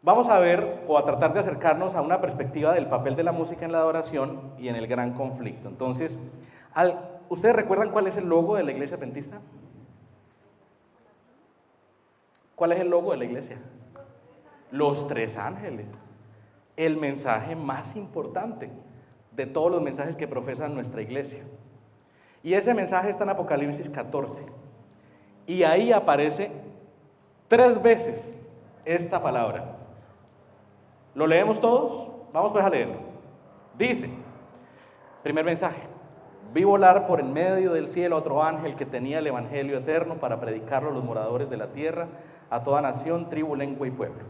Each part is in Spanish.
Vamos a ver o a tratar de acercarnos a una perspectiva del papel de la música en la adoración y en el gran conflicto. Entonces, ¿ustedes recuerdan cuál es el logo de la iglesia adventista? ¿Cuál es el logo de la iglesia? Los tres ángeles. El mensaje más importante de todos los mensajes que profesa nuestra iglesia. Y ese mensaje está en Apocalipsis 14. Y ahí aparece 3 veces esta palabra. ¿Lo leemos todos? Vamos pues a leerlo. Dice, primer mensaje: vi volar por en medio del cielo a otro ángel que tenía el evangelio eterno para predicarlo a los moradores de la tierra, a toda nación, tribu, lengua y pueblo,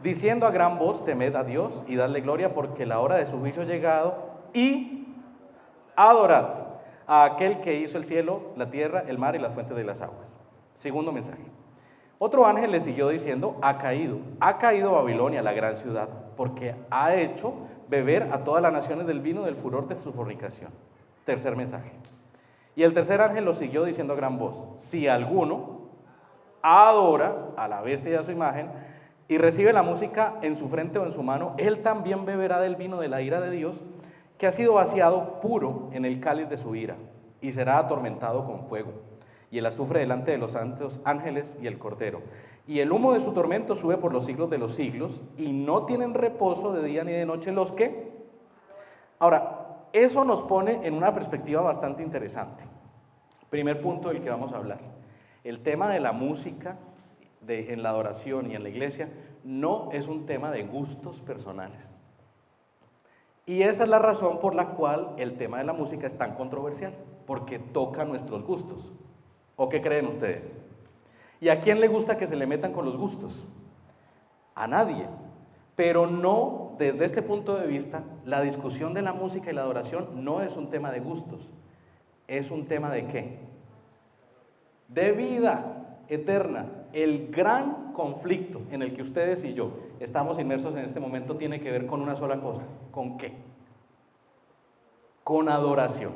diciendo a gran voz: temed a Dios y dadle gloria, porque la hora de su juicio ha llegado, y adorad a aquel que hizo el cielo, la tierra, el mar y las fuentes de las aguas. Segundo mensaje: otro ángel le siguió diciendo: ha caído Babilonia, la gran ciudad, porque ha hecho beber a todas las naciones del vino del furor de su fornicación. Tercer mensaje: y el tercer ángel lo siguió diciendo a gran voz: si alguno adora a la bestia y a su imagen, y recibe la música en su frente o en su mano, él también beberá del vino de la ira de Dios, que ha sido vaciado puro en el cáliz de su ira, y será atormentado con fuego y el azufre delante de los santos ángeles y el Cordero. Y el humo de su tormento sube por los siglos de los siglos, y no tienen reposo de día ni de noche los que... Ahora, eso nos pone en una perspectiva bastante interesante. Primer punto del que vamos a hablar. El tema de la música en la adoración y en la iglesia no es un tema de gustos personales. Y esa es la razón por la cual el tema de la música es tan controversial, porque toca nuestros gustos. ¿O qué creen ustedes? ¿Y a quién le gusta que se le metan con los gustos? A nadie. Pero no, desde este punto de vista, la discusión de la música y la adoración no es un tema de gustos. ¿Es un tema de qué? De vida eterna. El gran conflicto en el que ustedes y yo estamos inmersos en este momento tiene que ver con una sola cosa. ¿Con qué? Con adoración.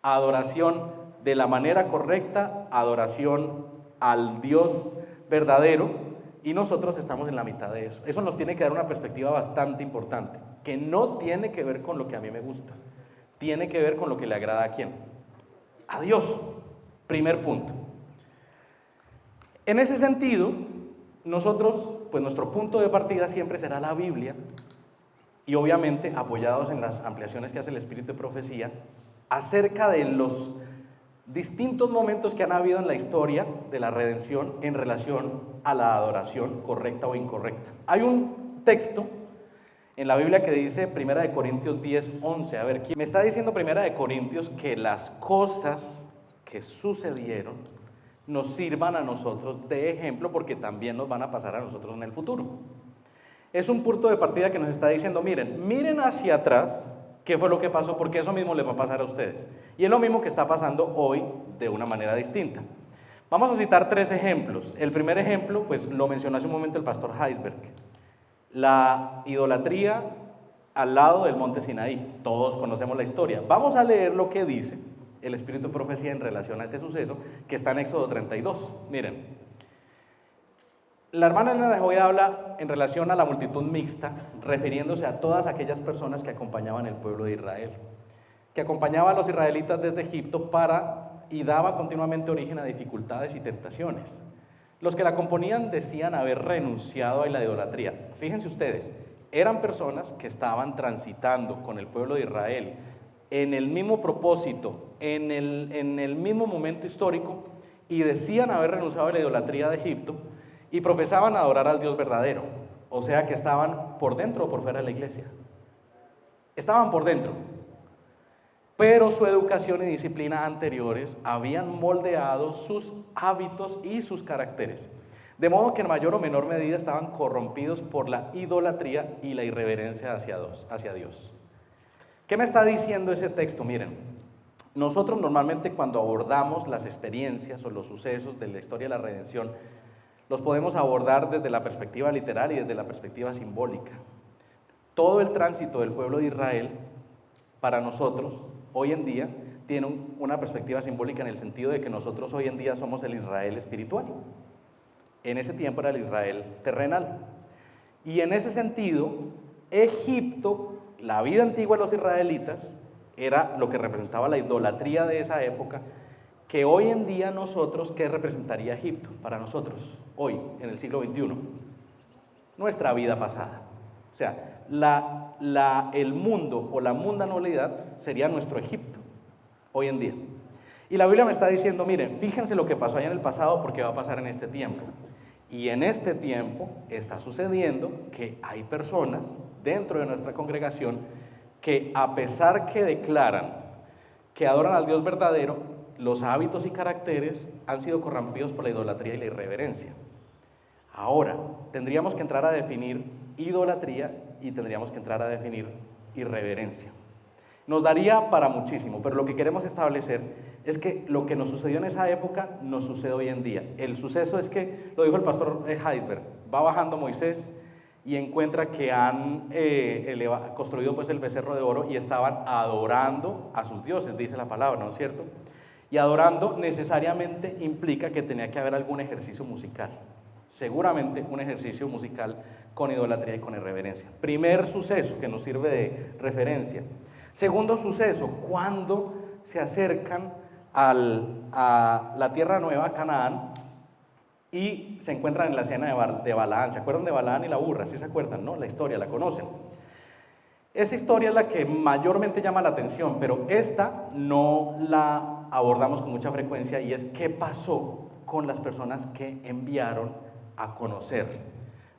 Adoración de la manera correcta, adoración al Dios verdadero, y nosotros estamos en la mitad de eso. Eso nos tiene que dar una perspectiva bastante importante, que no tiene que ver con lo que a mí me gusta, tiene que ver con lo que le agrada a quién. A Dios. Primer punto. En ese sentido, nosotros, pues nuestro punto de partida siempre será la Biblia, y obviamente apoyados en las ampliaciones que hace el Espíritu de Profecía acerca de los distintos momentos que han habido en la historia de la redención en relación a la adoración correcta o incorrecta. Hay un texto en la Biblia que dice 1 Corintios 10:11. A ver, ¿quién me está diciendo 1 Corintios que las cosas que sucedieron nos sirvan a nosotros de ejemplo, porque también nos van a pasar a nosotros en el futuro? Es un punto de partida que nos está diciendo: miren hacia atrás, ¿qué fue lo que pasó? Porque eso mismo les va a pasar a ustedes. Y es lo mismo que está pasando hoy de una manera distinta. Vamos a citar 3 ejemplos. El primer ejemplo, pues lo mencionó hace un momento el pastor Heisberg. La idolatría al lado del monte Sinaí. Todos conocemos la historia. Vamos a leer lo que dice el Espíritu de Profecía en relación a ese suceso, que está en Éxodo 32. Miren. La hermana Elena de Hoy habla en relación a la multitud mixta, refiriéndose a todas aquellas personas que acompañaban el pueblo de Israel, que acompañaba a los israelitas desde Egipto y daba continuamente origen a dificultades y tentaciones. Los que la componían decían haber renunciado a la idolatría. Fíjense ustedes, eran personas que estaban transitando con el pueblo de Israel en el mismo propósito, en el mismo momento histórico, y decían haber renunciado a la idolatría de Egipto, y profesaban adorar al Dios verdadero. O sea que estaban por dentro o por fuera de la iglesia. Estaban por dentro, pero su educación y disciplina anteriores habían moldeado sus hábitos y sus caracteres, de modo que en mayor o menor medida estaban corrompidos por la idolatría y la irreverencia hacia Dios. ¿Qué me está diciendo ese texto? Miren, nosotros normalmente cuando abordamos las experiencias o los sucesos de la historia de la redención, los podemos abordar desde la perspectiva literal y desde la perspectiva simbólica. Todo el tránsito del pueblo de Israel, para nosotros, hoy en día, tiene una perspectiva simbólica en el sentido de que nosotros hoy en día somos el Israel espiritual. En ese tiempo era el Israel terrenal. Y en ese sentido, Egipto, la vida antigua de los israelitas, era lo que representaba la idolatría de esa época, que hoy en día nosotros, ¿qué representaría Egipto para nosotros hoy, en el siglo XXI? Nuestra vida pasada. O sea, el mundo o la mundanalidad sería nuestro Egipto, hoy en día. Y la Biblia me está diciendo, miren, fíjense lo que pasó allá en el pasado porque va a pasar en este tiempo. Y en este tiempo está sucediendo que hay personas dentro de nuestra congregación que, a pesar que declaran que adoran al Dios verdadero, los hábitos y caracteres han sido corrompidos por la idolatría y la irreverencia. Ahora, tendríamos que entrar a definir idolatría y tendríamos que entrar a definir irreverencia. Nos daría para muchísimo, pero lo que queremos establecer es que lo que nos sucedió en esa época nos sucede hoy en día. El suceso es que, lo dijo el pastor Heisberg, va bajando Moisés y encuentra que han construido pues el becerro de oro y estaban adorando a sus dioses, dice la palabra, ¿no es cierto? Y adorando necesariamente implica que tenía que haber algún ejercicio musical, seguramente un ejercicio musical con idolatría y con irreverencia. Primer suceso que nos sirve de referencia. Segundo suceso, cuando se acercan a la tierra nueva, Canaán, y se encuentran en la escena de Balaán. ¿Se acuerdan de Balaán y la burra? ¿Sí se acuerdan, no? La historia, la conocen. Esa historia es la que mayormente llama la atención, pero esta no la abordamos con mucha frecuencia, y es qué pasó con las personas que enviaron a conocer.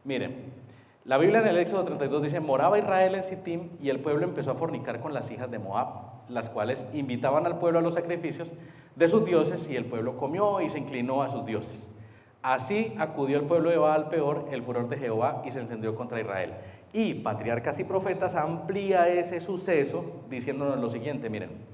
Miren, la Biblia en el Éxodo 32 dice: moraba Israel en Sittim y el pueblo empezó a fornicar con las hijas de Moab, las cuales invitaban al pueblo a los sacrificios de sus dioses, y el pueblo comió y se inclinó a sus dioses. Así acudió el pueblo de Baal Peor, el furor de Jehová, y se encendió contra Israel. Y Patriarcas y Profetas amplía ese suceso diciéndonos lo siguiente, miren: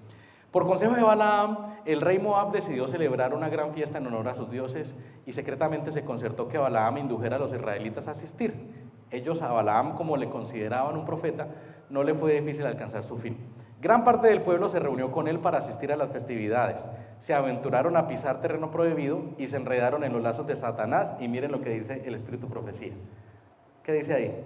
por consejo de Balaam, el rey Moab decidió celebrar una gran fiesta en honor a sus dioses, y secretamente se concertó que Balaam indujera a los israelitas a asistir. Ellos a Balaam, como le consideraban un profeta, no le fue difícil alcanzar su fin. Gran parte del pueblo se reunió con él para asistir a las festividades. Se aventuraron a pisar terreno prohibido y se enredaron en los lazos de Satanás. Y miren lo que dice el Espíritu Profecía. ¿Qué dice ahí?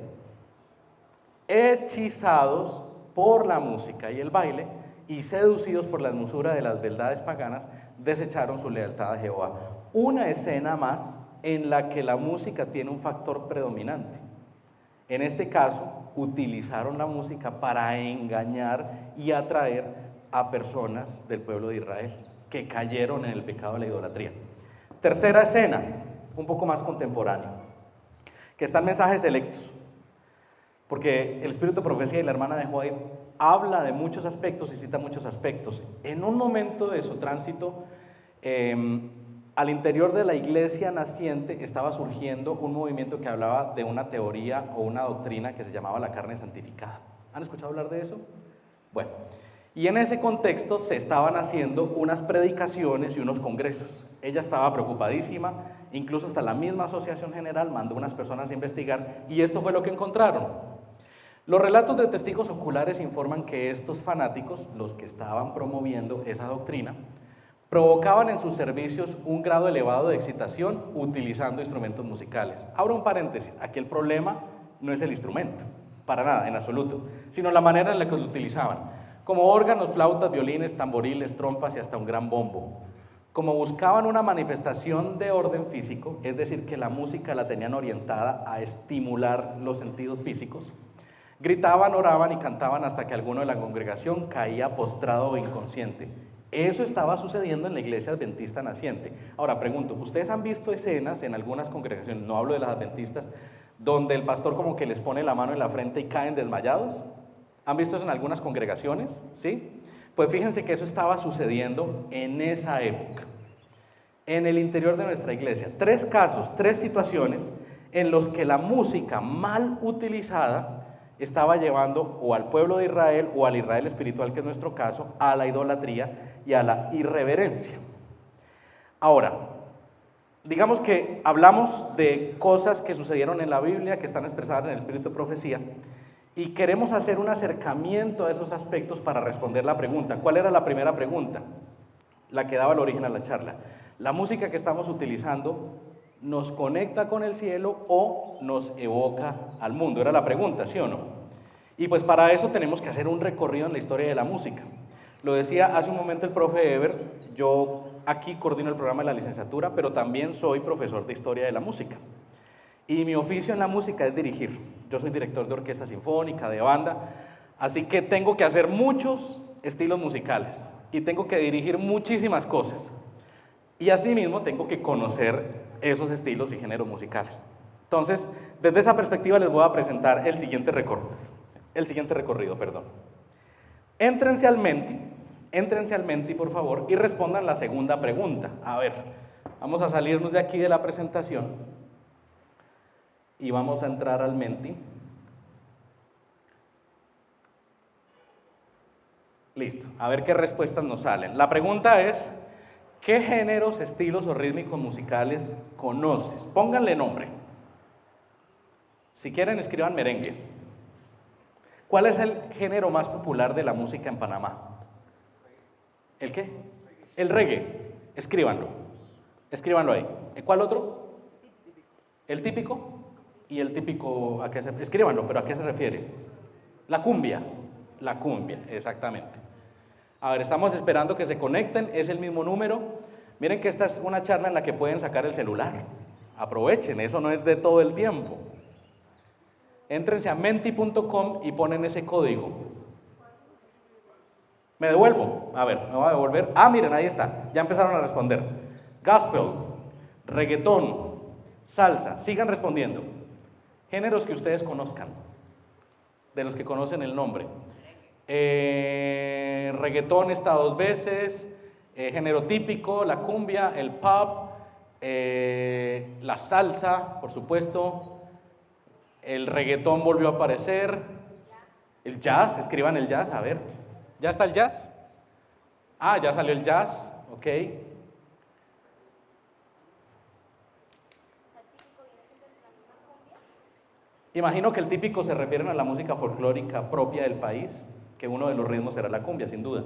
Hechizados por la música y el baile y seducidos por la hermosura de las beldades paganas, desecharon su lealtad a Jehová. Una escena más en la que la música tiene un factor predominante. En este caso, utilizaron la música para engañar y atraer a personas del pueblo de Israel que cayeron en el pecado de la idolatría. Tercera escena, un poco más contemporánea, que está en Mensajes Selectos, porque el Espíritu de Profecía y la hermana de Joy habla de muchos aspectos y cita muchos aspectos. En un momento de su tránsito, al interior de la iglesia naciente estaba surgiendo un movimiento que hablaba de una teoría o una doctrina que se llamaba la carne santificada. ¿Han escuchado hablar de eso? Bueno, y en ese contexto se estaban haciendo unas predicaciones y unos congresos. Ella estaba preocupadísima, incluso hasta la misma Asociación General mandó unas personas a investigar, y esto fue lo que encontraron. Los relatos de testigos oculares informan que estos fanáticos, los que estaban promoviendo esa doctrina, provocaban en sus servicios un grado elevado de excitación utilizando instrumentos musicales. Abro un paréntesis, aquí el problema no es el instrumento, para nada, en absoluto, sino la manera en la que lo utilizaban, como órganos, flautas, violines, tamboriles, trompas y hasta un gran bombo. Como buscaban una manifestación de orden físico, es decir, que la música la tenían orientada a estimular los sentidos físicos, gritaban, oraban y cantaban hasta que alguno de la congregación caía postrado o inconsciente. Eso estaba sucediendo en la iglesia adventista naciente. Ahora pregunto, ¿ustedes han visto escenas en algunas congregaciones, no hablo de las adventistas, donde el pastor como que les pone la mano en la frente y caen desmayados? ¿Han visto eso en algunas congregaciones? ¿Sí? Pues fíjense que eso estaba sucediendo en esa época, en el interior de nuestra iglesia. 3 casos, 3 situaciones en los que la música mal utilizada estaba llevando o al pueblo de Israel o al Israel espiritual, que es nuestro caso, a la idolatría y a la irreverencia. Ahora, digamos que hablamos de cosas que sucedieron en la Biblia, que están expresadas en el Espíritu de Profecía, y queremos hacer un acercamiento a esos aspectos para responder la pregunta. ¿Cuál era la primera pregunta? La que daba el origen a la charla. ¿La música que estamos utilizando ¿Nos conecta con el cielo o nos evoca al mundo? Era la pregunta, ¿sí o no? Y pues para eso tenemos que hacer un recorrido en la historia de la música. Lo decía hace un momento el profe Ever, yo aquí coordino el programa de la licenciatura, pero también soy profesor de historia de la música. Y mi oficio en la música es dirigir. Yo soy director de orquesta sinfónica, de banda, así que tengo que hacer muchos estilos musicales y tengo que dirigir muchísimas cosas. Y asimismo tengo que conocer esos estilos y géneros musicales. Entonces, desde esa perspectiva les voy a presentar el siguiente recorrido. Éntrense al Menti, por favor, y respondan la segunda pregunta. A ver, vamos a salirnos de aquí de la presentación y vamos a entrar al Menti. Listo, a ver qué respuestas nos salen. La pregunta es, ¿qué géneros, estilos o rítmicos musicales conoces? Pónganle nombre. Si quieren, escriban merengue. ¿Cuál es el género más popular de la música en Panamá? ¿El qué? El reggae. Escríbanlo. Escríbanlo ahí. ¿Cuál otro? ¿El típico? ¿Y el típico a qué se...? Escríbanlo, pero ¿a qué se refiere? La cumbia. La cumbia, exactamente. A ver, estamos esperando que se conecten, es el mismo número. Miren que esta es una charla en la que pueden sacar el celular. Aprovechen, eso no es de todo el tiempo. Éntrense a menti.com y ponen ese código. Me devuelvo. A ver, me voy a devolver. Ah, miren, ahí está. Ya empezaron a responder. Gospel, reggaetón, salsa. Sigan respondiendo. Géneros que ustedes conozcan, de los que conocen el nombre. Reggaetón está 2 veces, género típico, la cumbia, el pop, la salsa, por supuesto, el reggaetón volvió a aparecer, el jazz, escriban el jazz, a ver, ¿ya está el jazz? Ah, ya salió el jazz, ok. Imagino que el típico se refieren a la música folclórica propia del país, que uno de los ritmos será la cumbia, sin duda.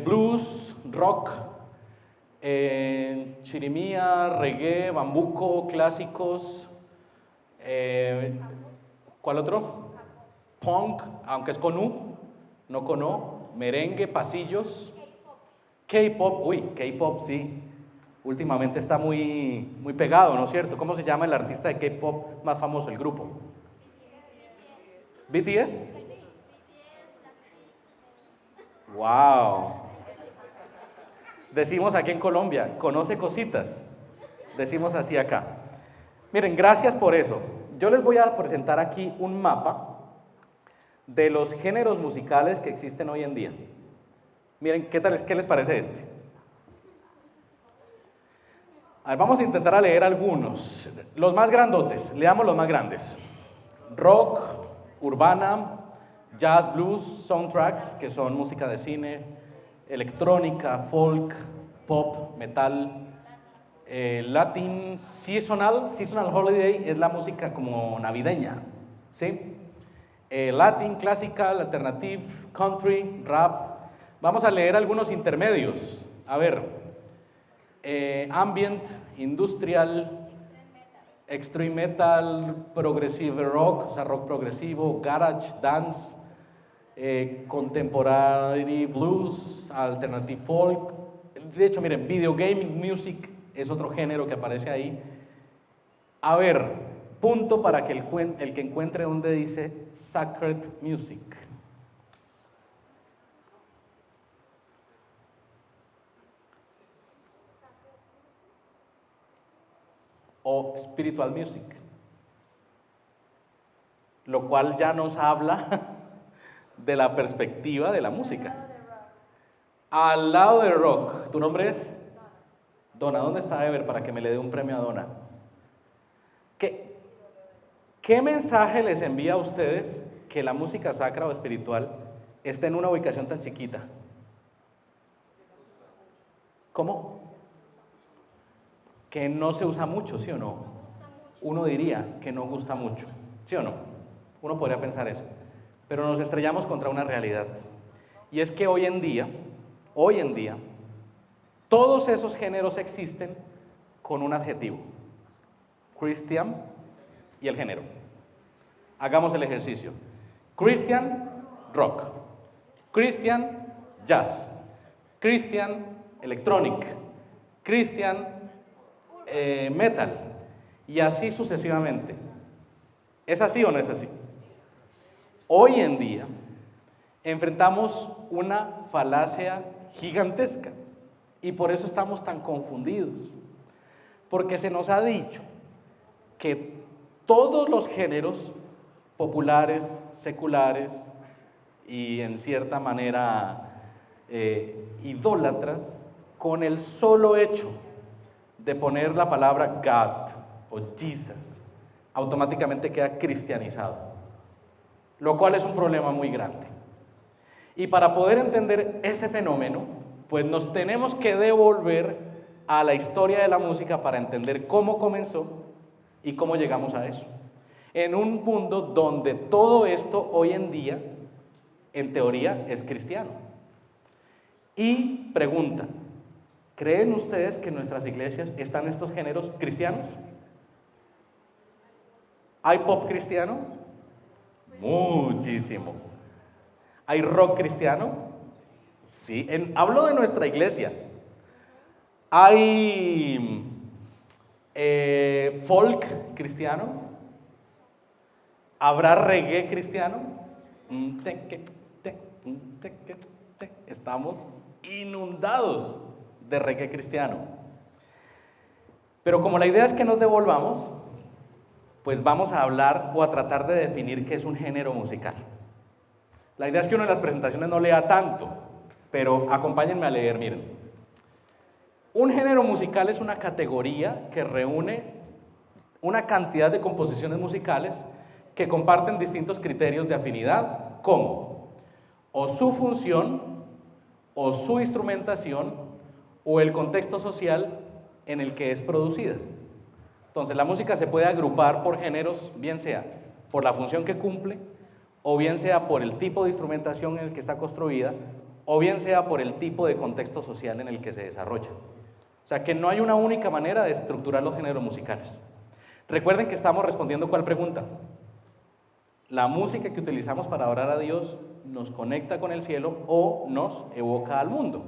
Blues, rock, chirimía, reggae, bambuco, clásicos. ¿Cuál otro? Punk, aunque es con U, no con O. Merengue, pasillos. K-pop, uy, K-pop, sí. Últimamente está muy pegado, ¿no es cierto? ¿Cómo se llama el artista de K-pop más famoso, el grupo? ¿BTS? ¡Wow! Decimos aquí en Colombia, conoce cositas. Decimos así acá. Miren, gracias por eso. Yo les voy a presentar aquí un mapa de los géneros musicales que existen hoy en día. Miren, ¿qué les parece este? A ver, vamos a intentar a leer algunos. Los más grandotes, leamos los más grandes. Rock, urbana, jazz, blues, soundtracks, que son música de cine, electrónica, folk, pop, metal, Latin, seasonal holiday es la música como navideña, ¿sí? Latin, classical, alternative, country, rap. Vamos a leer algunos intermedios. A ver. Ambient, industrial, extreme metal, progressive rock, o sea, rock progresivo, garage, dance, contemporary blues, alternative folk. De hecho, miren, video gaming music es otro género que aparece ahí. A ver, punto para que el que encuentre donde dice sacred music. O spiritual music, lo cual ya nos habla de la perspectiva de la música. Al lado de rock, ¿tu nombre es? Donna, ¿dónde está Ever para que me le dé un premio a Donna? ¿Qué mensaje les envía a ustedes que la música sacra o espiritual esté en una ubicación tan chiquita? ¿Cómo? Que no se usa mucho, ¿sí o no? Uno diría que no gusta mucho, ¿sí o no? Uno podría pensar eso, pero nos estrellamos contra una realidad, y es que hoy en día, todos esos géneros existen con un adjetivo, Christian y el género. Hagamos el ejercicio. Christian rock, Christian jazz, Christian electronic, Christian metal y así sucesivamente. ¿Es así o no es así? Hoy en día enfrentamos una falacia gigantesca y por eso estamos tan confundidos, porque se nos ha dicho que todos los géneros populares, seculares y en cierta manera idólatras, con el solo hecho de poner la palabra God o Jesus, automáticamente queda cristianizado, lo cual es un problema muy grande. Y para poder entender ese fenómeno, pues nos tenemos que devolver a la historia de la música para entender cómo comenzó y cómo llegamos a eso. En un mundo donde todo esto hoy en día, en teoría, es cristiano. Y pregunta, ¿creen ustedes que en nuestras iglesias están estos géneros cristianos? ¿Hay pop cristiano? Muchísimo. ¿Hay rock cristiano? Sí, hablo de nuestra iglesia. ¿Hay folk cristiano? ¿Habrá reggae cristiano? Estamos inundados de reggae cristiano. Pero como la idea es que nos devolvamos, pues vamos a hablar o a tratar de definir qué es un género musical. La idea es que uno en las presentaciones no lea tanto, pero acompáñenme a leer, miren. Un género musical es una categoría que reúne una cantidad de composiciones musicales que comparten distintos criterios de afinidad, como o su función, o su instrumentación, o el contexto social en el que es producida. Entonces, la música se puede agrupar por géneros, bien sea por la función que cumple, o bien sea por el tipo de instrumentación en el que está construida, o bien sea por el tipo de contexto social en el que se desarrolla. O sea, que no hay una única manera de estructurar los géneros musicales. Recuerden que estamos respondiendo ¿cuál pregunta? La música que utilizamos para adorar a Dios nos conecta con el cielo o nos evoca al mundo.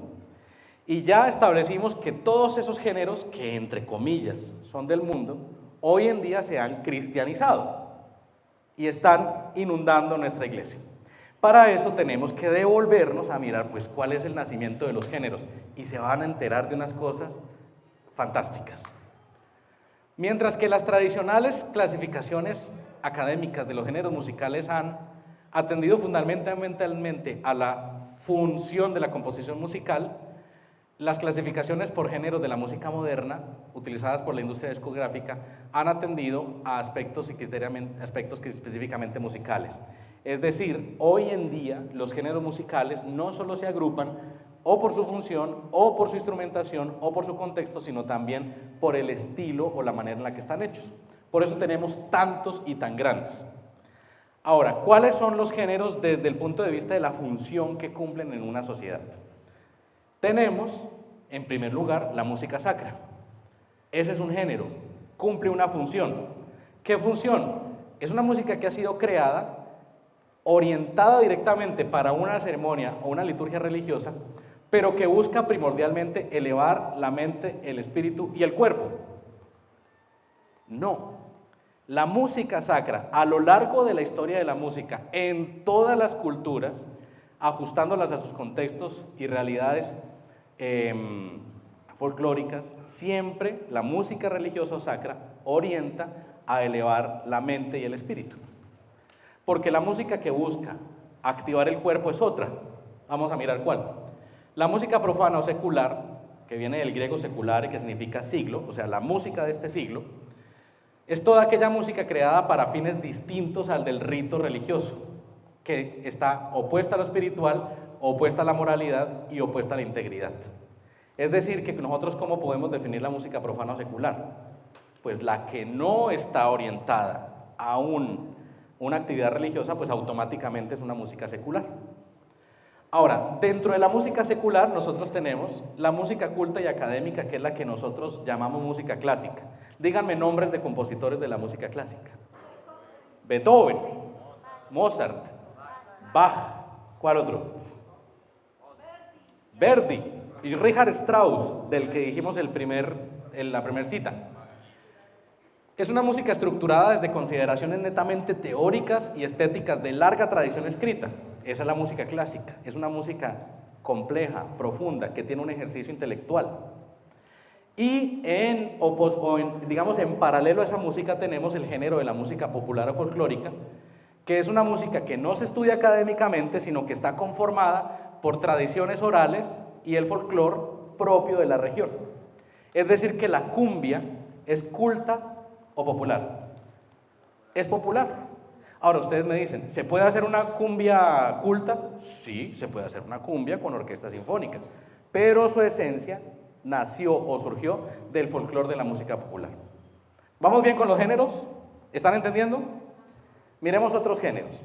Y ya establecimos que todos esos géneros que entre comillas son del mundo, hoy en día se han cristianizado y están inundando nuestra iglesia. Para eso tenemos que devolvernos a mirar pues cuál es el nacimiento de los géneros y se van a enterar de unas cosas fantásticas. Mientras que las tradicionales clasificaciones académicas de los géneros musicales han atendido fundamentalmente a la función de la composición musical, las clasificaciones por géneros de la música moderna, utilizadas por la industria discográfica, han atendido a aspectos específicamente musicales. Es decir, hoy en día los géneros musicales no solo se agrupan o por su función, o por su instrumentación, o por su contexto, sino también por el estilo o la manera en la que están hechos. Por eso tenemos tantos y tan grandes. Ahora, ¿cuáles son los géneros desde el punto de vista de la función que cumplen en una sociedad? Tenemos, en primer lugar, la música sacra. Ese es un género, cumple una función. ¿Qué función? Es una música que ha sido creada, orientada directamente para una ceremonia o una liturgia religiosa, pero que busca primordialmente elevar la mente, el espíritu y el cuerpo. No. La música sacra, a lo largo de la historia de la música, en todas las culturas, ajustándolas a sus contextos y realidades folclóricas, siempre la música religiosa o sacra orienta a elevar la mente y el espíritu. Porque la música que busca activar el cuerpo es otra. Vamos a mirar cuál. La música profana o secular, que viene del griego secular y que significa siglo, o sea, la música de este siglo, es toda aquella música creada para fines distintos al del rito religioso, que está opuesta a lo espiritual, opuesta a la moralidad y opuesta a la integridad. Es decir, que nosotros ¿cómo podemos definir la música profana o secular? Pues la que no está orientada a una actividad religiosa, pues automáticamente es una música secular. Ahora, dentro de la música secular nosotros tenemos la música culta y académica, que es la que nosotros llamamos música clásica. Díganme nombres de compositores de la música clásica. Beethoven, Mozart, Bach, ¿cuál otro? Verdi y Richard Strauss, del que dijimos en la primera cita. Es una música estructurada desde consideraciones netamente teóricas y estéticas de larga tradición escrita. Esa es la música clásica. Es una música compleja, profunda, que tiene un ejercicio intelectual. Y digamos, en paralelo a esa música tenemos el género de la música popular o folclórica, que es una música que no se estudia académicamente, sino que está conformada por tradiciones orales y el folclore propio de la región. Es decir, que la cumbia es culta o popular. Es popular. Ahora ustedes me dicen, ¿se puede hacer una cumbia culta? Sí, se puede hacer una cumbia con orquesta sinfónica, pero su esencia nació o surgió del folclore de la música popular. ¿Vamos bien con los géneros? ¿Están entendiendo? Miremos otros géneros.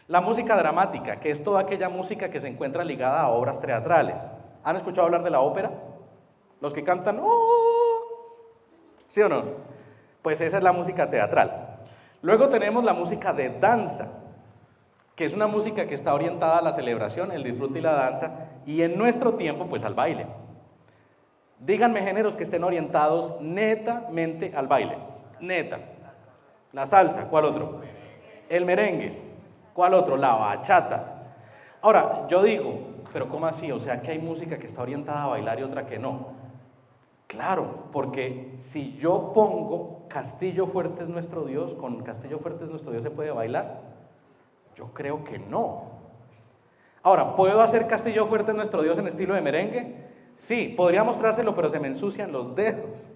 La música dramática, que es toda aquella música que se encuentra ligada a obras teatrales. ¿Han escuchado hablar de la ópera? Los que cantan, ¡oh! ¿Sí o no? Pues esa es la música teatral. Luego tenemos la música de danza, que es una música que está orientada a la celebración, el disfrute y la danza, y en nuestro tiempo, pues al baile. Díganme géneros que estén orientados netamente al baile. Neta. La salsa, ¿cuál otro? El merengue, ¿cuál otro? La bachata. Ahora, yo digo, pero ¿cómo así? O sea, que hay música que está orientada a bailar y otra que no. Claro, porque si yo pongo Castillo Fuerte es nuestro Dios, ¿con Castillo Fuerte es nuestro Dios se puede bailar? Yo creo que no. Ahora, ¿puedo hacer Castillo Fuerte es nuestro Dios en estilo de merengue? Sí, podría mostrárselo, pero se me ensucian los dedos.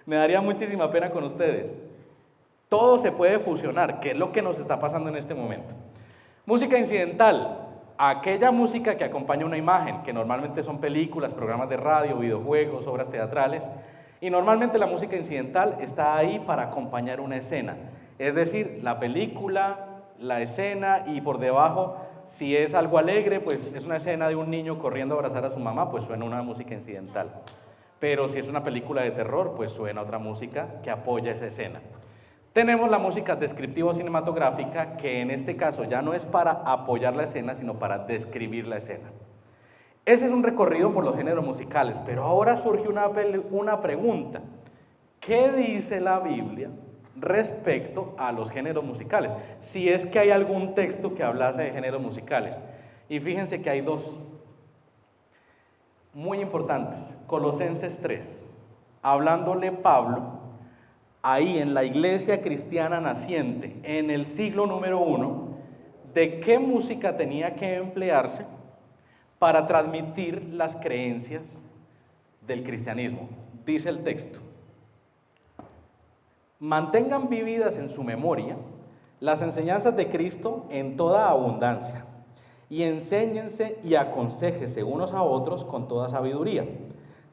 Me daría muchísima pena con ustedes. Todo se puede fusionar, que es lo que nos está pasando en este momento. Música incidental, aquella música que acompaña una imagen, que normalmente son películas, programas de radio, videojuegos, obras teatrales, y normalmente la música incidental está ahí para acompañar una escena, es decir, la película, la escena, y por debajo, si es algo alegre, pues es una escena de un niño corriendo a abrazar a su mamá, pues suena una música incidental. Pero si es una película de terror, pues suena otra música que apoya esa escena. Tenemos la música descriptiva o cinematográfica, que en este caso ya no es para apoyar la escena, sino para describir la escena. Ese es un recorrido por los géneros musicales, pero ahora surge una pregunta. ¿Qué dice la Biblia respecto a los géneros musicales? Si es que hay algún texto que hablase de géneros musicales. Y fíjense que hay dos muy importantes. Colosenses 3, hablándole Pablo, ahí en la iglesia cristiana naciente, en el siglo número 1, de qué música tenía que emplearse para transmitir las creencias del cristianismo. Dice el texto: mantengan vividas en su memoria las enseñanzas de Cristo en toda abundancia, y enséñense y aconséjense unos a otros con toda sabiduría.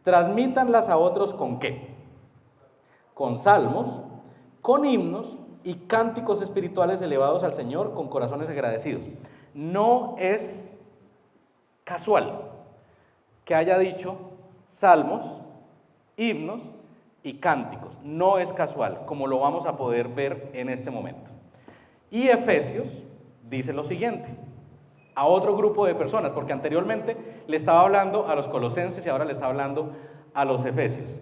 Transmítanlas a otros ¿con qué? Con salmos, con himnos y cánticos espirituales elevados al Señor con corazones agradecidos. No es casual que haya dicho salmos, himnos y cánticos. No es casual, como lo vamos a poder ver en este momento. Y Efesios dice lo siguiente, a otro grupo de personas, porque anteriormente le estaba hablando a los colosenses y ahora le está hablando a los efesios.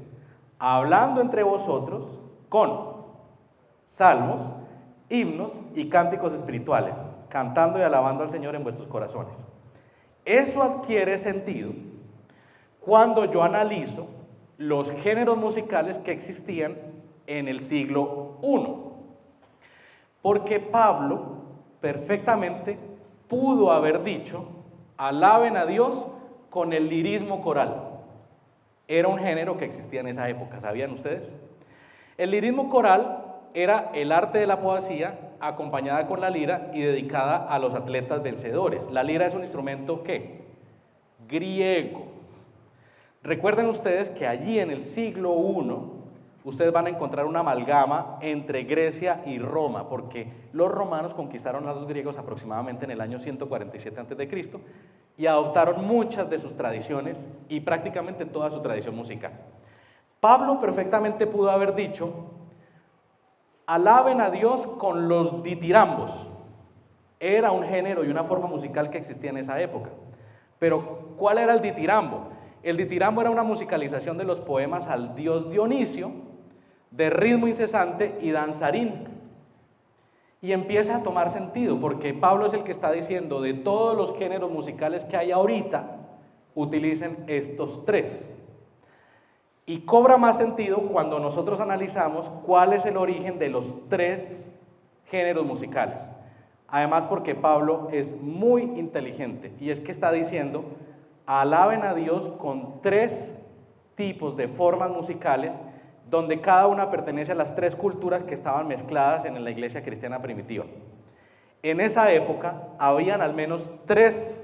Hablando entre vosotros con salmos, himnos y cánticos espirituales, cantando y alabando al Señor en vuestros corazones. Eso adquiere sentido cuando yo analizo los géneros musicales que existían en el siglo I, porque Pablo perfectamente pudo haber dicho, alaben a Dios con el lirismo coral. Era un género que existía en esa época, ¿sabían ustedes? El lirismo coral era el arte de la poesía acompañada con la lira y dedicada a los atletas vencedores. La lira es un instrumento, ¿qué? Griego. Recuerden ustedes que allí en el siglo I, ustedes van a encontrar una amalgama entre Grecia y Roma, porque los romanos conquistaron a los griegos aproximadamente en el año 147 a.C., y adoptaron muchas de sus tradiciones y prácticamente toda su tradición musical. Pablo perfectamente pudo haber dicho: alaben a Dios con los ditirambos. Era un género y una forma musical que existía en esa época. Pero, ¿cuál era el ditirambo? El ditirambo era una musicalización de los poemas al dios Dionisio, de ritmo incesante y danzarín. Y empieza a tomar sentido, porque Pablo es el que está diciendo: de todos los géneros musicales que hay ahorita, utilicen estos tres. Y cobra más sentido cuando nosotros analizamos cuál es el origen de los tres géneros musicales. Además, porque Pablo es muy inteligente, y es que está diciendo: alaben a Dios con tres tipos de formas musicales, donde cada una pertenece a las tres culturas que estaban mezcladas en la iglesia cristiana primitiva. En esa época habían al menos tres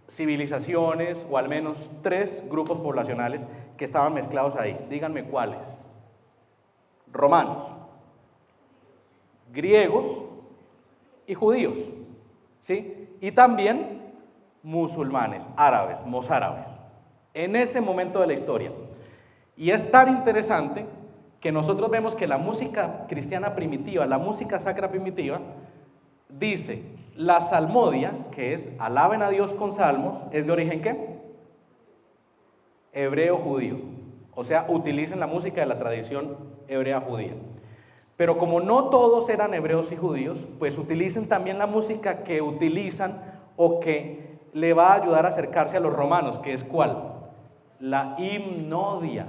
civilizaciones, o al menos tres grupos poblacionales que estaban mezclados ahí. Díganme cuáles. Romanos, griegos y judíos, ¿sí? Y también musulmanes, árabes, mozárabes, en ese momento de la historia. Y es tan interesante que nosotros vemos que la música cristiana primitiva, la música sacra primitiva, dice: la salmodia, que es alaben a Dios con salmos, es de origen ¿qué? Hebreo judío. O sea, utilicen la música de la tradición hebrea judía. Pero como no todos eran hebreos y judíos, pues utilicen también la música que utilizan o que le va a ayudar a acercarse a los romanos, que es ¿cuál? La himnodia.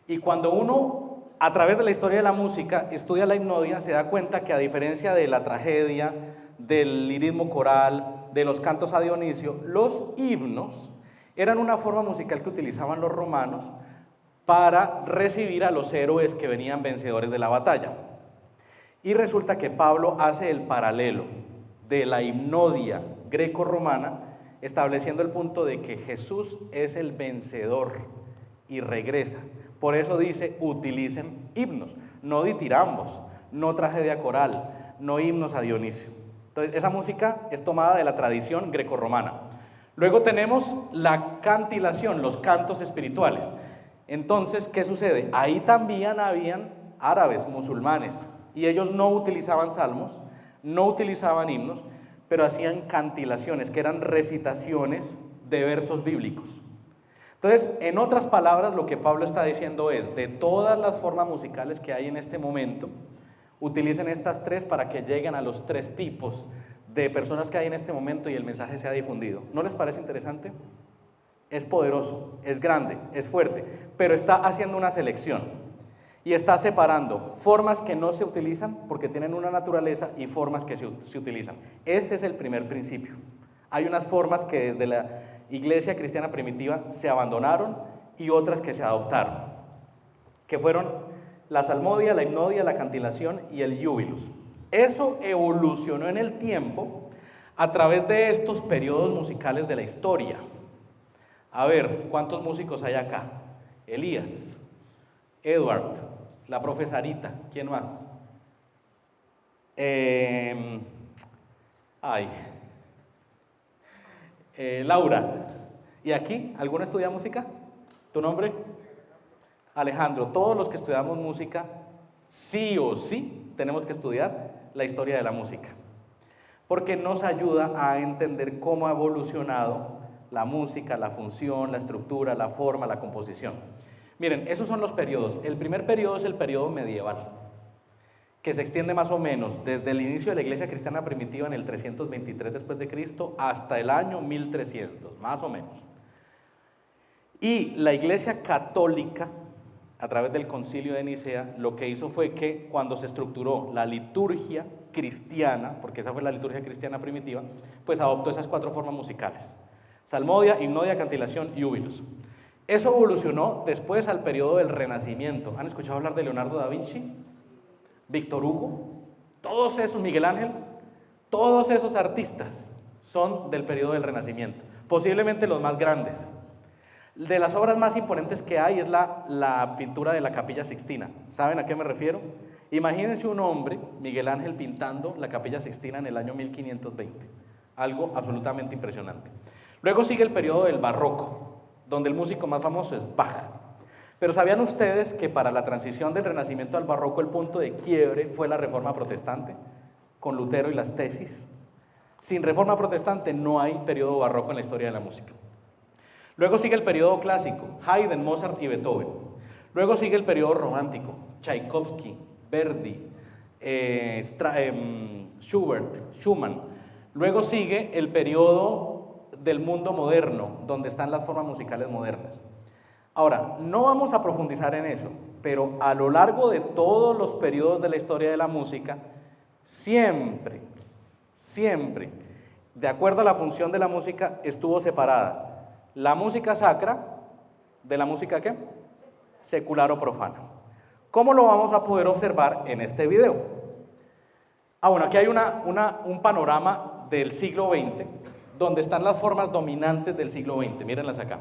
Y cuando uno, a través de la historia de la música, estudia la himnodia, se da cuenta que, a diferencia de la tragedia, del lirismo coral, de los cantos a Dionisio, los himnos eran una forma musical que utilizaban los romanos para recibir a los héroes que venían vencedores de la batalla. Y resulta que Pablo hace el paralelo de la himnodia greco-romana, estableciendo el punto de que Jesús es el vencedor y regresa. Por eso dice: utilicen himnos, no ditirambos, no tragedia coral, no himnos a Dionisio. Entonces, esa música es tomada de la tradición grecorromana. Luego tenemos la cantilación, los cantos espirituales. Entonces, ¿qué sucede? Ahí también habían árabes, musulmanes, y ellos no utilizaban salmos, no utilizaban himnos, pero hacían cantilaciones, que eran recitaciones de versos bíblicos. Entonces, en otras palabras, lo que Pablo está diciendo es: de todas las formas musicales que hay en este momento, utilicen estas tres para que lleguen a los tres tipos de personas que hay en este momento y el mensaje sea difundido. ¿No les parece interesante? Es poderoso, es grande, es fuerte, pero está haciendo una selección y está separando formas que no se utilizan porque tienen una naturaleza y formas que se utilizan. Ese es el primer principio. Hay unas formas que desde la iglesia cristiana primitiva se abandonaron y otras que se adoptaron, que fueron la salmodia, la himnodia, la cantilación y el júbilus. Eso evolucionó en el tiempo a través de estos periodos musicales de la historia. A ver, ¿cuántos músicos hay acá? Elías, Edward, la profe Sarita, ¿quién más? Laura. ¿Y aquí? ¿Alguno estudia música? ¿Tu nombre? Alejandro. Todos los que estudiamos música, sí o sí, tenemos que estudiar la historia de la música, porque nos ayuda a entender cómo ha evolucionado la música, la función, la estructura, la forma, la composición. Miren, esos son los periodos. El primer periodo es el periodo medieval, que se extiende más o menos desde el inicio de la iglesia cristiana primitiva en el 323 después de Cristo hasta el año 1300, más o menos. Y la iglesia católica, a través del concilio de Nicea, lo que hizo fue que cuando se estructuró la liturgia cristiana, porque esa fue la liturgia cristiana primitiva, pues adoptó esas cuatro formas musicales: salmodia, himnodia, cantilación y júbilus. Eso evolucionó después al periodo del Renacimiento. ¿Han escuchado hablar de Leonardo da Vinci? Víctor Hugo, todos esos, Miguel Ángel, todos esos artistas son del periodo del Renacimiento, posiblemente los más grandes. De las obras más imponentes que hay es la pintura de la Capilla Sixtina. ¿Saben a qué me refiero? Imagínense un hombre, Miguel Ángel, pintando la Capilla Sixtina en el año 1520. Algo absolutamente impresionante. Luego sigue el periodo del barroco, donde el músico más famoso es Bach. Pero ¿sabían ustedes que para la transición del Renacimiento al Barroco el punto de quiebre fue la Reforma Protestante, con Lutero y las tesis? Sin Reforma Protestante no hay periodo barroco en la historia de la música. Luego sigue el periodo clásico, Haydn, Mozart y Beethoven. Luego sigue el periodo romántico, Tchaikovsky, Verdi, Schubert, Schumann. Luego sigue el periodo del mundo moderno, donde están las formas musicales modernas. Ahora, no vamos a profundizar en eso, pero a lo largo de todos los periodos de la historia de la música, siempre, de acuerdo a la función de la música, estuvo separada la música sacra de la música ¿qué? Secular o profana. ¿Cómo lo vamos a poder observar en este video? Bueno, aquí hay un panorama del siglo XX, donde están las formas dominantes del siglo XX, mírenlas acá.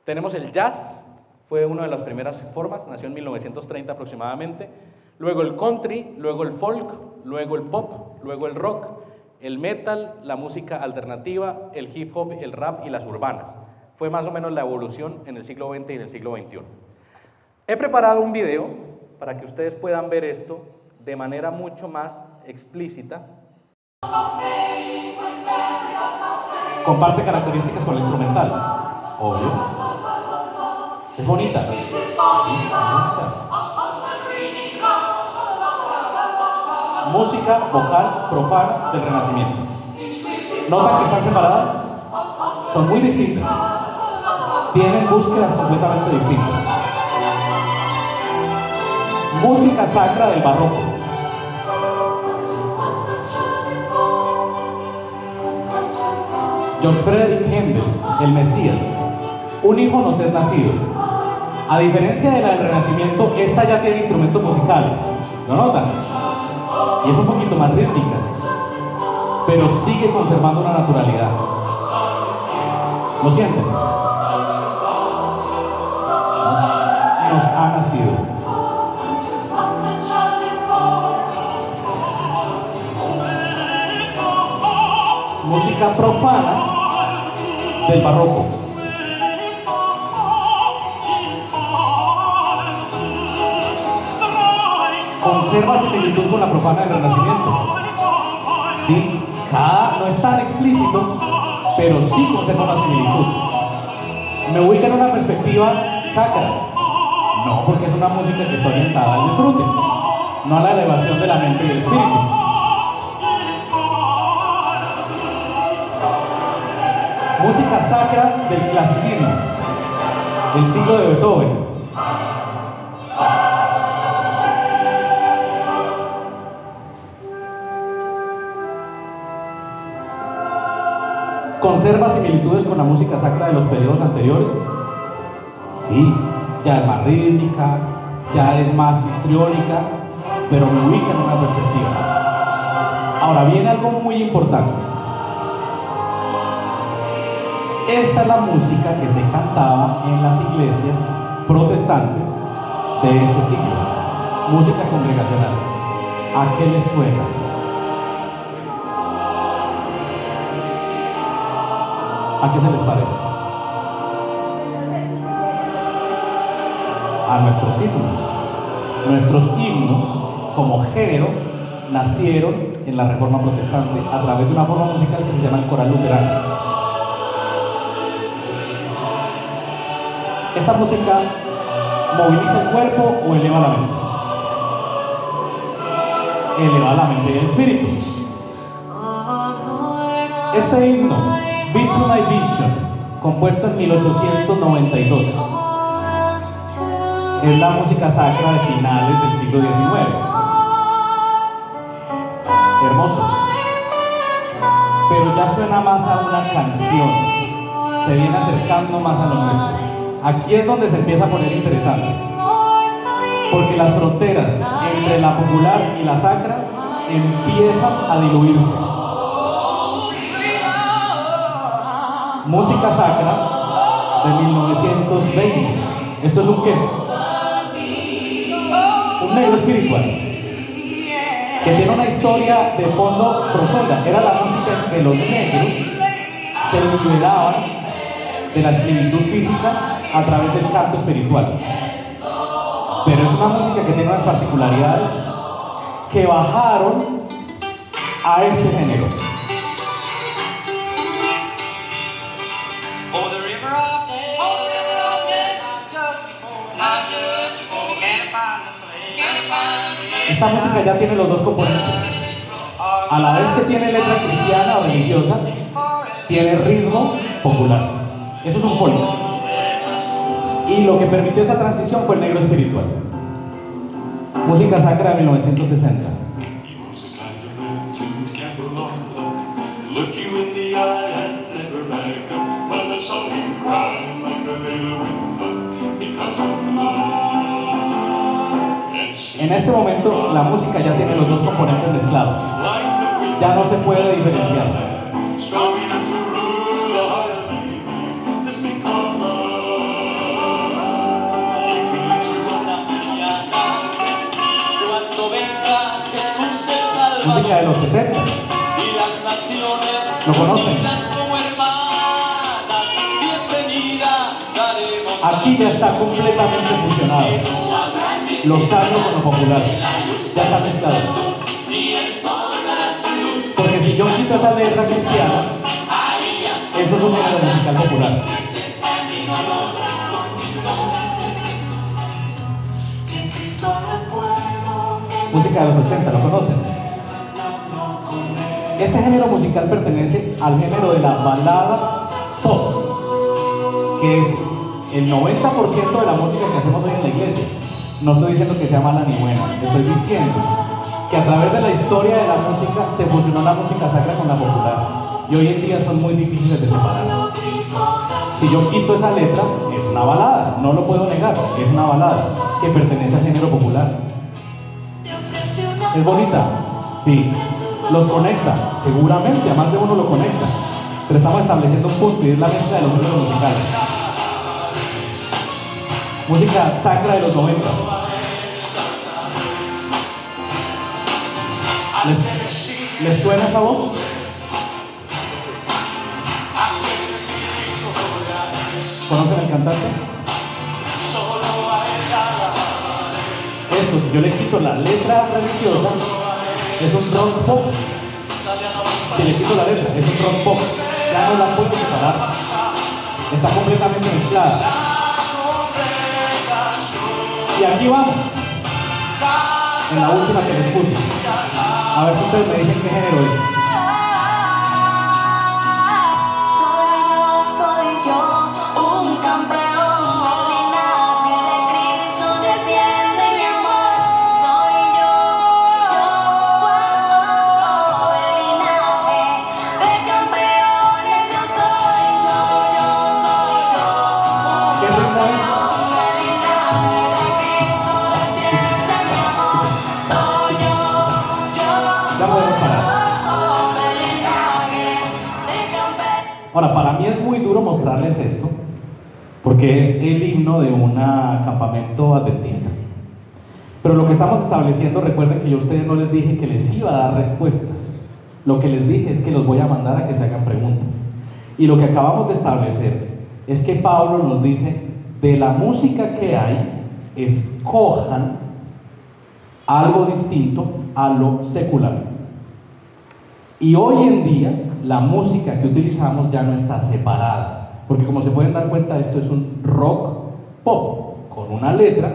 Tenemos el jazz, fue una de las primeras formas, nació en 1930 aproximadamente. Luego el country, luego el folk, luego el pop, luego el rock, el metal, la música alternativa, el hip hop, el rap y las urbanas. Fue más o menos la evolución en el siglo XX y en el siglo XXI. He preparado un video para que ustedes puedan ver esto de manera mucho más explícita. Comparte características con la instrumental, obvio. Es bonita. Sí, bonita. Música vocal profana del Renacimiento. ¿Notan que están separadas? Son muy distintas. Tienen búsquedas completamente distintas. Música sacra del barroco. John Friedrich Händel, el Mesías. Un hijo nos es nacido. A diferencia de la del Renacimiento, esta ya tiene instrumentos musicales. ¿Lo notan? Y es un poquito más rítmica, pero sigue conservando una naturalidad. ¿Lo sienten? Nos ha nacido. Música profana del barroco. Conserva similitud con la profana del Renacimiento. Sí, no es tan explícito, pero sí conserva una similitud. ¿Me ubica en una perspectiva sacra? No, porque es una música que está orientada al disfrute, no a la elevación de la mente y del espíritu. Música sacra del clasicismo, del siglo de Beethoven. ¿Conserva similitudes con la música sacra de los periodos anteriores? Sí, ya es más rítmica, ya es más histriónica, pero me ubica en una perspectiva. Ahora viene algo muy importante. Esta es la música que se cantaba en las iglesias protestantes de este siglo. Música congregacional. ¿A qué les suena? ¿A qué se les parece? A nuestros himnos. Nuestros himnos, como género, nacieron en la Reforma Protestante a través de una forma musical que se llama el coral luterano. ¿Esta música moviliza el cuerpo o eleva la mente? Eleva la mente y el espíritu. Este himno, Beat to My Vision, compuesto en 1892, es la música sacra de finales del siglo XIX. Hermoso. Pero ya suena más a una canción, se viene acercando más a lo nuestro. Aquí es donde se empieza a poner interesante, porque las fronteras entre la popular y la sacra empiezan a diluirse. Música sacra de 1920. ¿Esto es un qué? Un negro espiritual que tiene una historia de fondo profunda. Era la música que los negros se liberaban de la esclavitud física a través del canto espiritual. Pero es una música que tiene unas particularidades que bajaron a este género. Esta música ya tiene los dos componentes. A la vez que tiene letra cristiana o religiosa, tiene ritmo popular. Eso es un folk. Y lo que permitió esa transición fue el negro espiritual. Música sacra de 1960. En este momento la música ya tiene los dos componentes mezclados. Ya no se puede diferenciar. Música de los 70. ¿Lo conocen? Aquí ya está completamente fusionado. Lo sacro con lo popular. Ya está mezclado. Porque si yo quito esa letra cristiana, eso es un género musical popular. Música de los 80, ¿lo conocen? Este género musical pertenece al género de la balada pop, que es el 90% de la música que hacemos hoy en la iglesia. No estoy diciendo que sea mala ni buena, estoy diciendo que a través de la historia de la música se fusionó la música sacra con la popular, y hoy en día son muy difíciles de separar. Si yo quito esa letra, es una balada, no lo puedo negar, es una balada que pertenece al género popular. ¿Es bonita? Sí. ¿Los conecta? Seguramente, a más de uno lo conecta. Pero estamos estableciendo un punto y es la mezcla de los géneros musicales. Música sacra de los 90. ¿Les suena esa voz? ¿Conocen el cantante? Esto, si yo le quito la letra religiosa, es un rock pop. Si le quito la letra, es un rock pop. Ya no la puedo separar. Está completamente mezclada. Y aquí vamos. En la última que les puse. A ver si ustedes me dicen qué género es. Ahora, para mí es muy duro mostrarles esto, porque es el himno de un campamento adventista. Pero lo que estamos estableciendo, recuerden que yo a ustedes no les dije que les iba a dar respuestas. Lo que les dije es que los voy a mandar a que se hagan preguntas. Y lo que acabamos de establecer es que Pablo nos dice, de la música que hay, escojan algo distinto a lo secular. Y hoy en día, la música que utilizamos ya no está separada, porque como se pueden dar cuenta, esto es un rock pop con una letra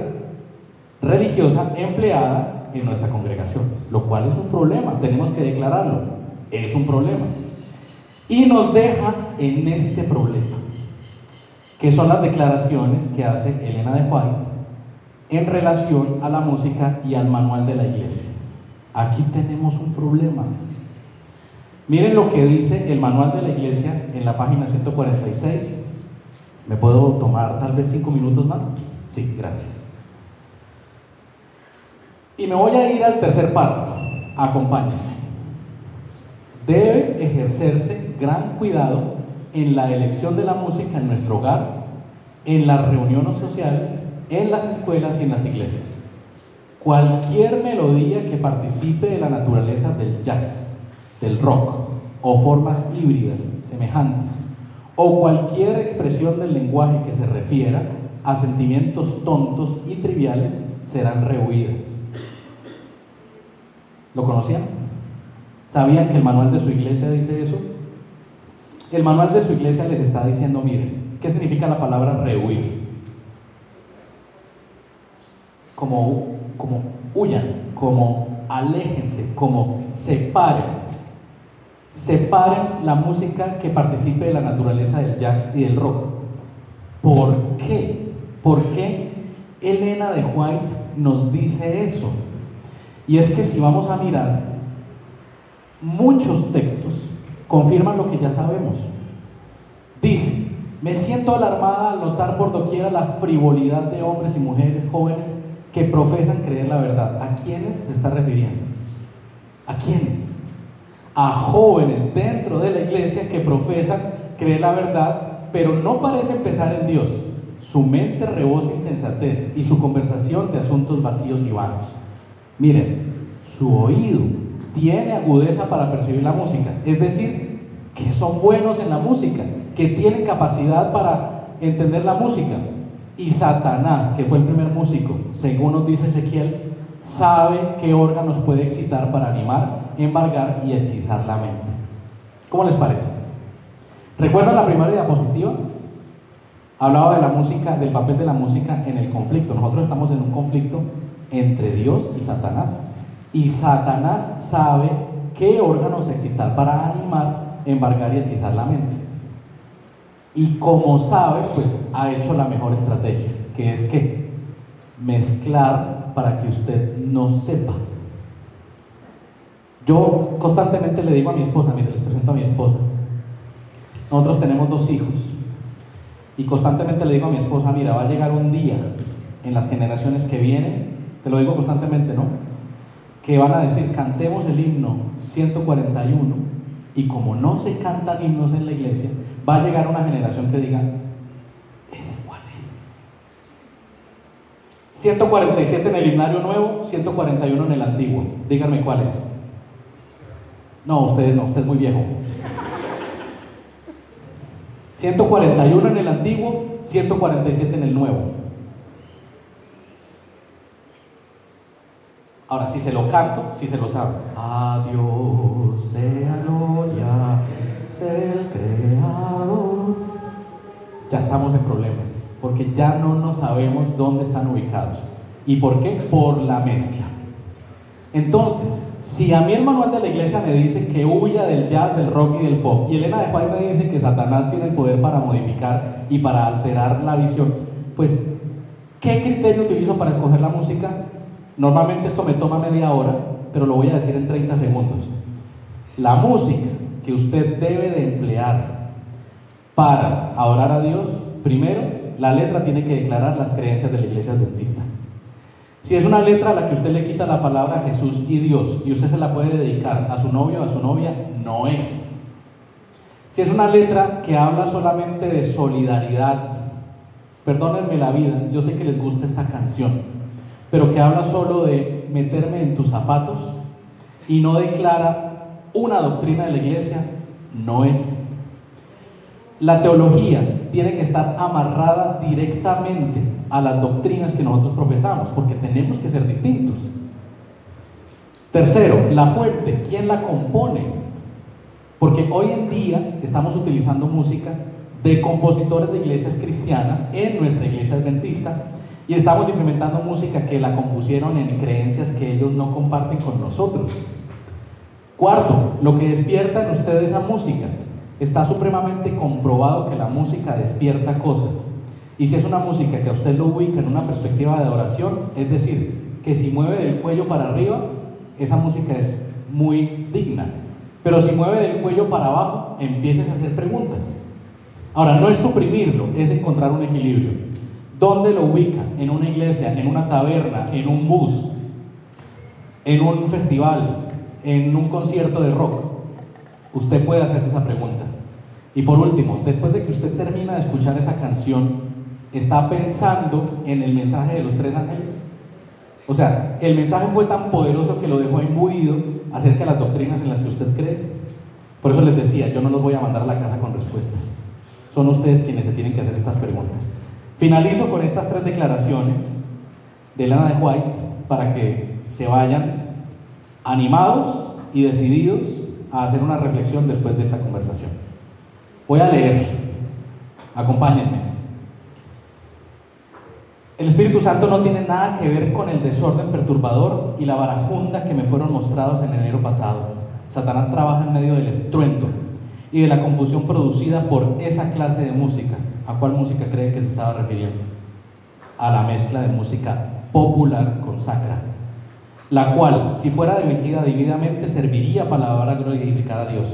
religiosa empleada en nuestra congregación, lo cual es un problema, tenemos que declararlo, es un problema. Y nos deja en este problema, que son las declaraciones que hace Elena de White en relación a la música y al manual de la iglesia. Aquí tenemos un problema. Miren lo que dice el manual de la iglesia en la página 146. ¿Me puedo tomar tal vez 5 minutos más? Sí, gracias. Y me voy a ir al tercer párrafo. Acompáñenme. Debe ejercerse gran cuidado en la elección de la música en nuestro hogar, en las reuniones sociales, en las escuelas y en las iglesias. Cualquier melodía que participe de la naturaleza del jazz, del rock, o formas híbridas semejantes, o cualquier expresión del lenguaje que se refiera a sentimientos tontos y triviales serán rehuidas. ¿Lo conocían? ¿Sabían que el manual de su iglesia dice eso? El manual de su iglesia les está diciendo, miren, ¿qué significa la palabra rehuir? Como huyan, como aléjense, como separen. Separen la música que participe de la naturaleza del jazz y del rock. ¿Por qué? ¿Por qué Elena de White nos dice eso? Y es que si vamos a mirar, muchos textos confirman lo que ya sabemos. Dice: me siento alarmada al notar por doquiera la frivolidad de hombres y mujeres jóvenes que profesan creer la verdad. ¿A quiénes se está refiriendo? ¿A quiénes? A jóvenes dentro de la iglesia que profesan creer la verdad, pero no parecen pensar en Dios. Su mente rebosa insensatez y su conversación de asuntos vacíos y vanos. Miren, su oído tiene agudeza para percibir la música, es decir, que son buenos en la música, que tienen capacidad para entender la música. Y Satanás, que fue el primer músico, según nos dice Ezequiel, sabe qué órganos puede excitar para animar, embargar y hechizar la mente. ¿Cómo les parece? ¿Recuerdan la primera diapositiva? Hablaba de la música, del papel de la música en el conflicto. Nosotros estamos en un conflicto entre Dios y Satanás. Y Satanás sabe qué órganos excitar para animar, embargar y hechizar la mente. Y como sabe, pues ha hecho la mejor estrategia, que es que mezclar para que usted no sepa. Yo constantemente le digo a mi esposa, mire, les presento a mi esposa. Nosotros tenemos 2 hijos. Y constantemente le digo a mi esposa, mira, va a llegar un día en las generaciones que vienen, te lo digo constantemente, ¿no?, que van a decir, cantemos el himno 141, y como no se cantan himnos en la iglesia, va a llegar una generación que diga, ¿ese cuál es? 147 en el himnario nuevo, 141 en el antiguo. Díganme cuál es. No, usted es muy viejo. 141 en el antiguo, 147 en el nuevo. Ahora, si se lo canto, si se lo sabe. A Dios sea gloria, sea el creador. Ya estamos en problemas, porque ya no nos sabemos dónde están ubicados. ¿Y por qué? Por la mezcla. Entonces, si a mí el manual de la iglesia me dice que huya del jazz, del rock y del pop, y Elena de White me dice que Satanás tiene el poder para modificar y para alterar la visión, pues, ¿qué criterio utilizo para escoger la música? Normalmente esto me toma media hora, pero lo voy a decir en 30 segundos. La música que usted debe de emplear para adorar a Dios, primero, la letra tiene que declarar las creencias de la iglesia adventista. Si es una letra a la que usted le quita la palabra Jesús y Dios y usted se la puede dedicar a su novio o a su novia, no es. Si es una letra que habla solamente de solidaridad, perdónenme la vida, yo sé que les gusta esta canción, pero que habla solo de meterme en tus zapatos y no declara una doctrina de la iglesia, no es. La teología tiene que estar amarrada directamente a las doctrinas que nosotros profesamos, porque tenemos que ser distintos. Tercero, la fuente, ¿quién la compone? Porque hoy en día estamos utilizando música de compositores de iglesias cristianas en nuestra iglesia adventista y estamos implementando música que la compusieron en creencias que ellos no comparten con nosotros. Cuarto, lo que despierta en ustedes esa música. Está supremamente comprobado que la música despierta cosas. Y si es una música que a usted lo ubica en una perspectiva de adoración, es decir, que si mueve del cuello para arriba, esa música es muy digna. Pero si mueve del cuello para abajo, empieces a hacer preguntas. Ahora, no es suprimirlo, es encontrar un equilibrio. ¿Dónde lo ubica? ¿En una iglesia, en una taberna, en un bus, en un festival, en un concierto de rock? Usted puede hacerse esa pregunta. Y por último, después de que usted termina de escuchar esa canción, ¿está pensando en el mensaje de los 3 ángeles? O sea, ¿el mensaje fue tan poderoso que lo dejó imbuido acerca de las doctrinas en las que usted cree? Por eso les decía, yo no los voy a mandar a la casa con respuestas. Son ustedes quienes se tienen que hacer estas preguntas. Finalizo con estas 3 declaraciones de Elena de White para que se vayan animados y decididos a hacer una reflexión después de esta conversación. Voy a leer, acompáñenme. El Espíritu Santo no tiene nada que ver con el desorden perturbador y la barajunda que me fueron mostrados en enero pasado. Satanás trabaja en medio del estruendo y de la confusión producida por esa clase de música. ¿A cuál música cree que se estaba refiriendo? A la mezcla de música popular con sacra, la cual, si fuera dirigida debidamente, serviría para alabar a glorificar a Dios.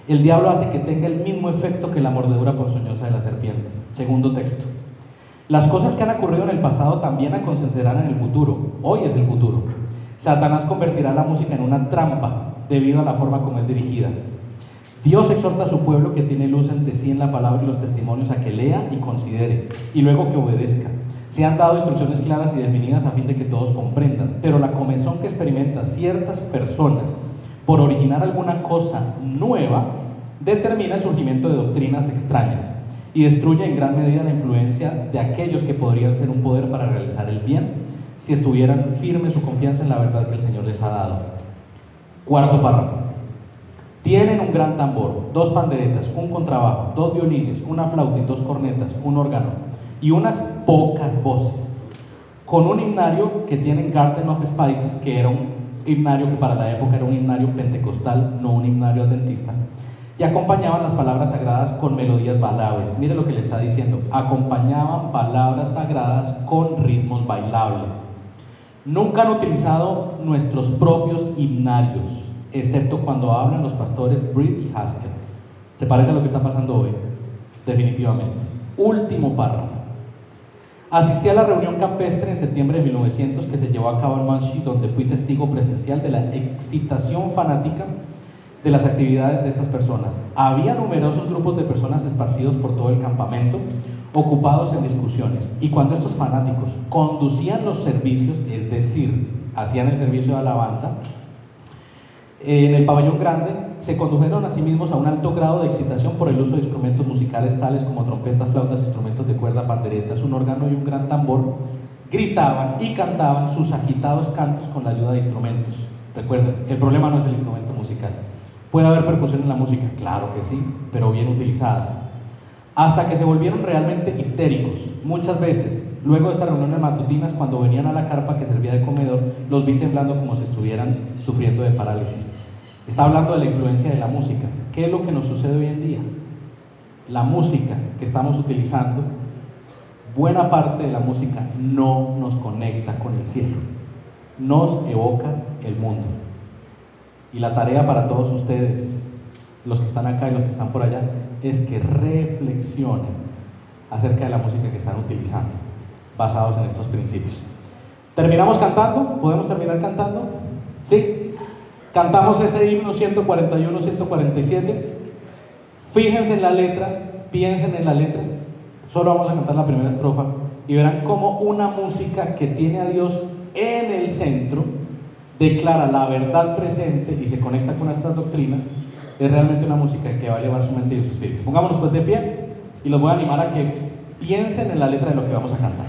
El diablo hace que tenga el mismo efecto que la mordedura ponzoñosa de la serpiente. Segundo texto. Las cosas que han ocurrido en el pasado también acontecerán en el futuro. Hoy es el futuro. Satanás convertirá la música en una trampa debido a la forma como es dirigida. Dios exhorta a su pueblo que tiene luz ante sí en la palabra y los testimonios a que lea y considere, y luego que obedezca. Se han dado instrucciones claras y definidas a fin de que todos comprendan, pero la comezón que experimentan ciertas personas por originar alguna cosa nueva determina el surgimiento de doctrinas extrañas y destruye en gran medida la influencia de aquellos que podrían ser un poder para realizar el bien si estuvieran firmes su confianza en la verdad que el Señor les ha dado. Cuarto párrafo. Tienen un gran tambor, 2 panderetas, un contrabajo, 2 violines, una flauta y 2 cornetas, un órgano y unas pocas voces, con un himnario que tienen Garden of Spices, que era un himnario que para la época era un himnario pentecostal, no un himnario adventista, y acompañaban las palabras sagradas con melodías bailables. Mire lo que le está diciendo, acompañaban palabras sagradas con ritmos bailables. Nunca han utilizado nuestros propios himnarios, excepto cuando hablan los pastores Britt y Haskell. ¿Se parece a lo que está pasando hoy? Definitivamente. Último párrafo. Asistí a la reunión campestre en septiembre de 1900 que se llevó a cabo en Muncie, donde fui testigo presencial de la excitación fanática de las actividades de estas personas. Había numerosos grupos de personas esparcidos por todo el campamento, ocupados en discusiones, y cuando estos fanáticos conducían los servicios, es decir, hacían el servicio de alabanza, en el pabellón grande, se condujeron a sí mismos a un alto grado de excitación por el uso de instrumentos musicales tales como trompetas, flautas, instrumentos de cuerda, panderetas, un órgano y un gran tambor. Gritaban y cantaban sus agitados cantos con la ayuda de instrumentos. Recuerden, el problema no es el instrumento musical. ¿Puede haber percusión en la música? Claro que sí, pero bien utilizada. Hasta que se volvieron realmente histéricos. Muchas veces, luego de estas reuniones matutinas, cuando venían a la carpa que servía de comedor, los vi temblando como si estuvieran sufriendo de parálisis. Está hablando de la influencia de la música. ¿Qué es lo que nos sucede hoy en día? La música que estamos utilizando, buena parte de la música no nos conecta con el cielo, nos evoca el mundo. Y la tarea para todos ustedes, los que están acá y los que están por allá, es que reflexionen acerca de la música que están utilizando, basados en estos principios. ¿Terminamos cantando? ¿Podemos terminar cantando? ¿Sí? Cantamos ese himno 141, 147. Fíjense en la letra, piensen en la letra. Solo vamos a cantar la primera estrofa y verán cómo una música que tiene a Dios en el centro declara la verdad presente y se conecta con estas doctrinas. Es realmente una música que va a elevar su mente y su espíritu. Pongámonos pues de pie y los voy a animar a que piensen en la letra de lo que vamos a cantar.